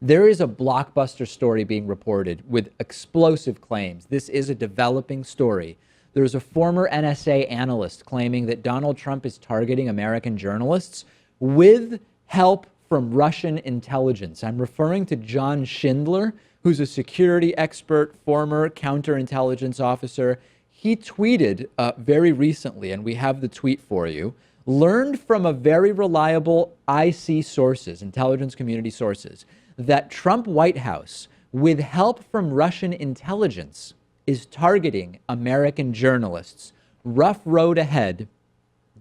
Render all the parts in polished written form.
There is a blockbuster story being reported with explosive claims. This is a developing story. There's a former NSA analyst claiming that Donald Trump is targeting American journalists with help from Russian intelligence. I'm referring to John Schindler, who's a security expert, former counterintelligence officer. He tweeted very recently, and we have the tweet for you, learned from a very reliable IC sources, intelligence community sources, that Trump White House, with help from Russian intelligence, is targeting American journalists. Rough road ahead.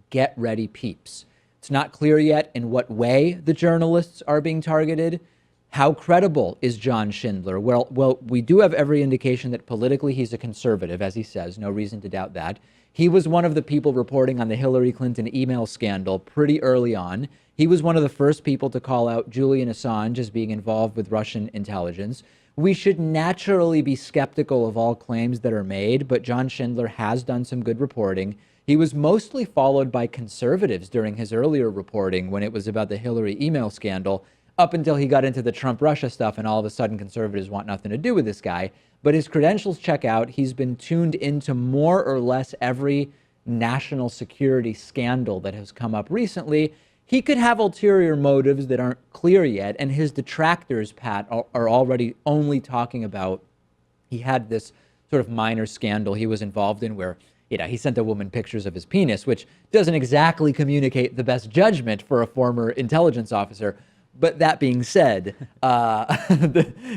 Get ready, peeps. It's not clear yet in what way the journalists are being targeted. How credible is John Schindler? Well, we do have every indication that politically he's a conservative, as he says. No reason to doubt that. He was one of the people reporting on the Hillary Clinton email scandal pretty early on. He was one of the first people to call out Julian Assange as being involved with Russian intelligence. We should naturally be skeptical of all claims that are made, but John Schindler has done some good reporting. He was mostly followed by conservatives during his earlier reporting when it was about the Hillary email scandal, up until he got into the Trump-Russia stuff, and all of a sudden conservatives want nothing to do with this guy. But his credentials check out. He's been tuned into more or less every national security scandal that has come up recently. He could have ulterior motives that aren't clear yet, and his detractors, Pat, are already only talking about he had this sort of minor scandal he was involved in where, he sent a woman pictures of his penis, which doesn't exactly communicate the best judgment for a former intelligence officer. But that being said,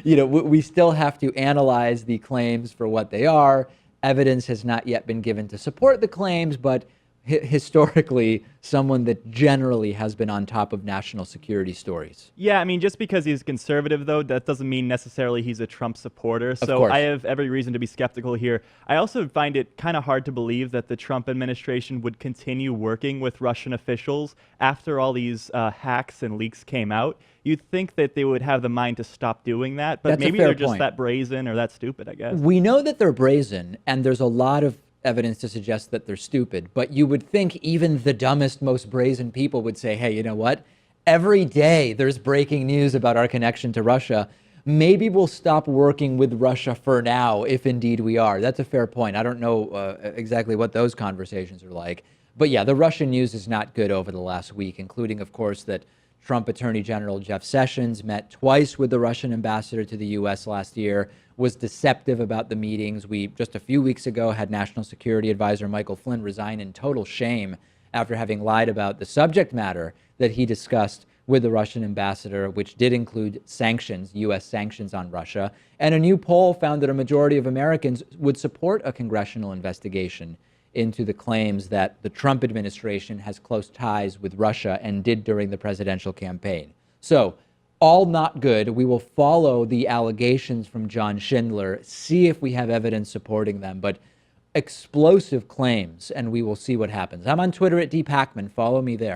we still have to analyze the claims for what they are. Evidence has not yet been given to support the claims, but historically, someone that generally has been on top of national security stories. Yeah, I mean, just because he's conservative, though, that doesn't mean necessarily he's a Trump supporter. So course. I have every reason to be skeptical here. I also find it kind of hard to believe that the Trump administration would continue working with Russian officials after all these hacks and leaks came out. You'd think that they would have the mind to stop doing that, but maybe they're just that brazen or that stupid, I guess. We know that they're brazen, and there's a lot of evidence to suggest that they're stupid, but you would think even the dumbest, most brazen people would say, hey, you know what? Every day there's breaking news about our connection to Russia. Maybe we'll stop working with Russia for now, if indeed we are. That's a fair point. I don't know exactly what those conversations are like. But yeah, the Russian news is not good over the last week, including, of course, that Trump Attorney General Jeff Sessions met twice with the Russian ambassador to the U.S. last year, was deceptive about the meetings. We, just a few weeks ago, had National Security Advisor Michael Flynn resign in total shame after having lied about the subject matter that he discussed with the Russian ambassador, which did include sanctions, U.S. sanctions on Russia. And a new poll found that a majority of Americans would support a congressional investigation into the claims that the Trump administration has close ties with Russia and did during the presidential campaign. So, all not good. We will follow the allegations from John Schindler, see if we have evidence supporting them, but explosive claims, and we will see what happens. I'm on Twitter at @Pakman. Follow me there.